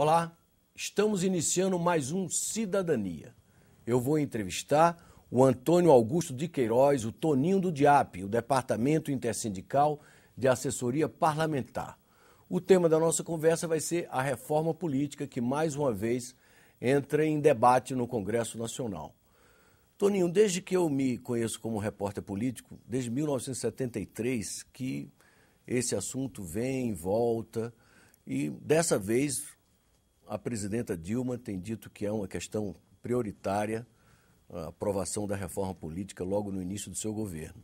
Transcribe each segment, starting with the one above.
Olá, estamos iniciando mais um Cidadania. Eu vou entrevistar o Antônio Augusto de Queiroz, o Toninho do DIAP, o Departamento Intersindical de Assessoria Parlamentar. O tema da nossa conversa vai ser a reforma política que, mais uma vez, entra em debate no Congresso Nacional. Toninho, desde que eu me conheço como repórter político, desde 1973, que esse assunto vem e volta, e dessa vez a presidenta Dilma tem dito que é uma questão prioritária a aprovação da reforma política logo no início do seu governo.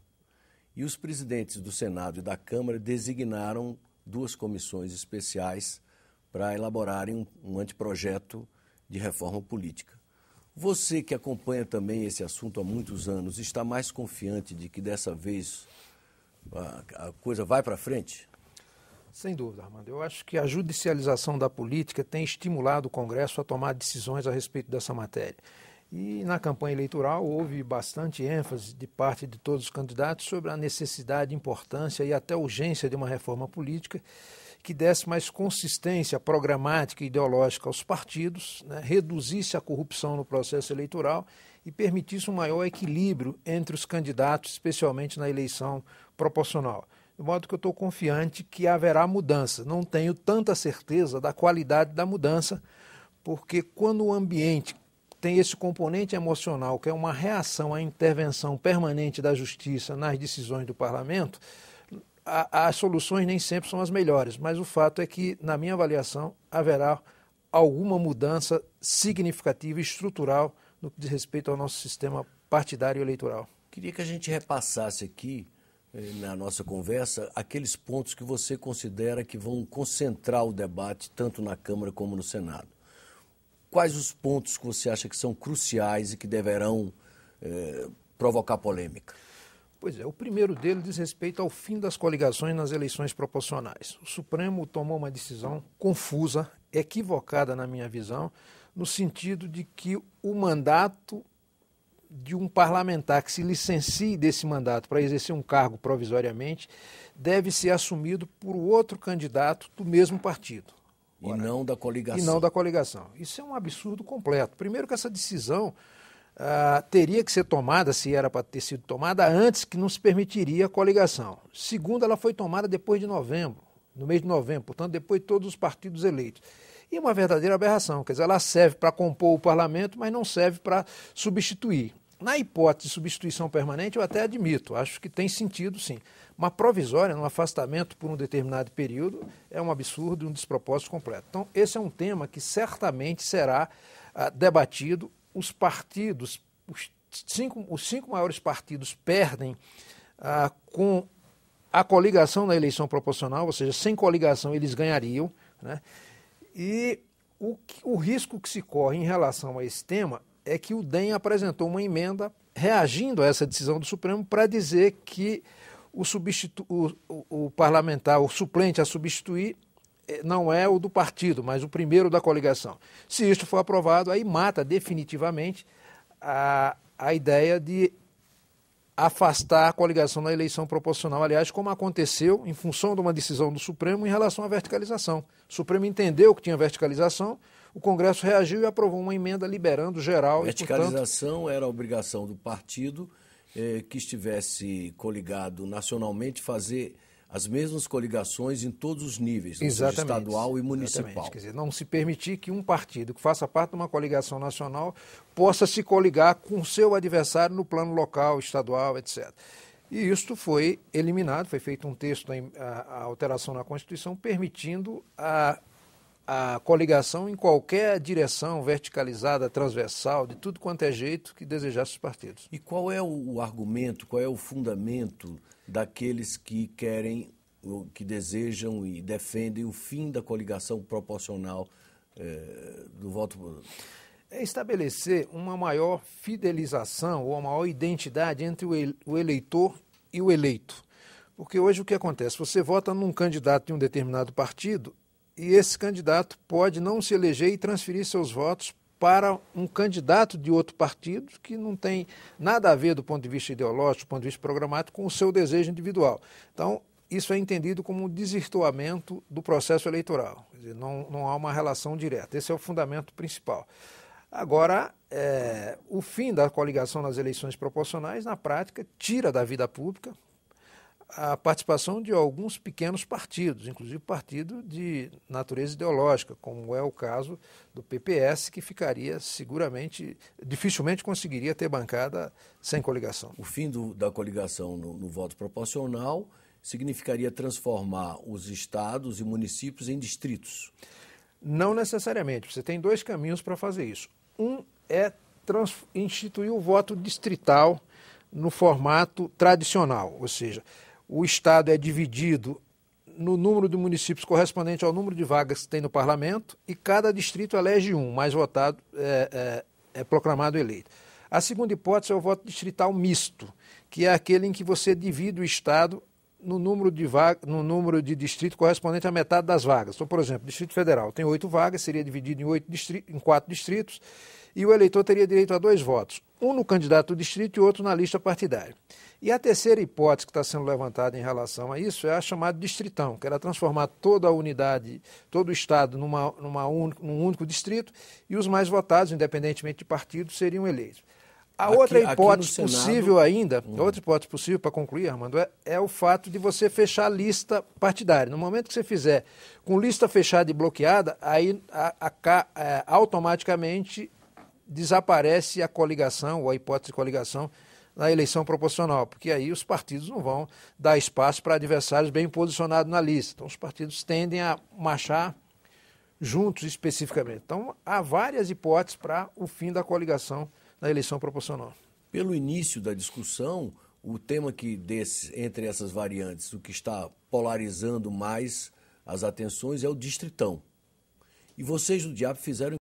E os presidentes do Senado e da Câmara designaram duas comissões especiais para elaborarem um anteprojeto de reforma política. Você que acompanha também esse assunto há muitos anos, está mais confiante de que dessa vez a coisa vai para frente? Sem dúvida, Armando. Eu acho que a judicialização da política tem estimulado o Congresso a tomar decisões a respeito dessa matéria. E na campanha eleitoral houve bastante ênfase de parte de todos os candidatos sobre a necessidade, importância e até urgência de uma reforma política que desse mais consistência programática e ideológica aos partidos, né, reduzisse a corrupção no processo eleitoral e permitisse um maior equilíbrio entre os candidatos, especialmente na eleição proporcional. De modo que eu estou confiante que haverá mudança. Não tenho tanta certeza da qualidade da mudança, porque quando o ambiente tem esse componente emocional, que é uma reação à intervenção permanente da justiça nas decisões do parlamento, as soluções nem sempre são as melhores. Mas o fato é que, na minha avaliação, haverá alguma mudança significativa e estrutural no que diz respeito ao nosso sistema partidário eleitoral. Queria que a gente repassasse aqui, na nossa conversa, aqueles pontos que você considera que vão concentrar o debate tanto na Câmara como no Senado. Quais os pontos que você acha que são cruciais e que deverão provocar polêmica? Pois é, o primeiro deles diz respeito ao fim das coligações nas eleições proporcionais. O Supremo tomou uma decisão confusa, equivocada na minha visão, no sentido de que o mandato de um parlamentar que se licencie desse mandato para exercer um cargo provisoriamente deve ser assumido por outro candidato do mesmo partido. E não da coligação. E não da coligação. Isso é um absurdo completo. Primeiro que essa decisão teria que ser tomada, se era para ter sido tomada, antes, que não se permitiria a coligação. Segundo, ela foi tomada depois de novembro, no mês de novembro, portanto, depois de todos os partidos eleitos. E uma verdadeira aberração, quer dizer, ela serve para compor o parlamento, mas não serve para substituir. Na hipótese de substituição permanente, eu até admito, acho que tem sentido sim. Uma provisória, um afastamento por um determinado período, é um absurdo e um despropósito completo. Então, esse é um tema que certamente será debatido. Os partidos, os cinco maiores partidos perdem com a coligação na eleição proporcional, ou seja, sem coligação eles ganhariam, né? E o risco que se corre em relação a esse tema é que o DEM apresentou uma emenda reagindo a essa decisão do Supremo para dizer que o parlamentar, o suplente a substituir, não é o do partido, mas o primeiro da coligação. Se isto for aprovado, aí mata definitivamente a ideia de afastar a coligação na eleição proporcional, aliás, como aconteceu em função de uma decisão do Supremo em relação à verticalização. O Supremo entendeu que tinha verticalização, o Congresso reagiu e aprovou uma emenda liberando geral. Verticalização, portanto, era a obrigação do partido que estivesse coligado nacionalmente fazer as mesmas coligações em todos os níveis, no seja estadual e municipal. Exatamente. Quer dizer, não se permitir que um partido que faça parte de uma coligação nacional possa se coligar com seu adversário no plano local, estadual, etc. E isto foi eliminado, foi feito um texto, a alteração na Constituição, permitindo a coligação em qualquer direção, verticalizada, transversal, de tudo quanto é jeito que desejasse os partidos. E qual é o argumento, qual é o fundamento daqueles que querem, que desejam e defendem o fim da coligação proporcional do voto? É estabelecer uma maior fidelização ou uma maior identidade entre o eleitor e o eleito. Porque hoje o que acontece? Você vota num candidato de um determinado partido e esse candidato pode não se eleger e transferir seus votos para um candidato de outro partido que não tem nada a ver do ponto de vista ideológico, do ponto de vista programático, com o seu desejo individual. Então, isso é entendido como um desvirtuamento do processo eleitoral. Quer dizer, não há uma relação direta. Esse é o fundamento principal. Agora, o fim da coligação nas eleições proporcionais, na prática, tira da vida pública a participação de alguns pequenos partidos, inclusive partido de natureza ideológica, como é o caso do PPS, que ficaria dificilmente conseguiria ter bancada sem coligação. O fim da coligação no voto proporcional significaria transformar os estados e municípios em distritos? Não necessariamente. Você tem dois caminhos para fazer isso. Um é instituir o voto distrital no formato tradicional, ou seja, o Estado é dividido no número de municípios correspondente ao número de vagas que tem no parlamento e cada distrito elege um, mais votado é proclamado eleito. A segunda hipótese é o voto distrital misto, que é aquele em que você divide o Estado no número de distrito correspondente à metade das vagas. Então, por exemplo, o Distrito Federal tem 8 vagas, seria dividido em 4 distritos, e o eleitor teria direito a 2 votos, um no candidato do distrito e outro na lista partidária. E a terceira hipótese que está sendo levantada em relação a isso é a chamada distritão, que era transformar toda a unidade, todo o Estado num único distrito, e os mais votados, independentemente de partido, seriam eleitos. Outra hipótese possível ainda, outra hipótese possível para concluir, Armando, é o fato de você fechar a lista partidária. No momento que você fizer com lista fechada e bloqueada, aí automaticamente desaparece a coligação ou a hipótese de coligação na eleição proporcional, porque aí os partidos não vão dar espaço para adversários bem posicionados na lista. Então os partidos tendem a marchar juntos especificamente. Então há várias hipóteses para o fim da coligação na eleição proporcional. Pelo início da discussão, o tema entre essas variantes, o que está polarizando mais as atenções é o distritão. E vocês do DIAP fizeram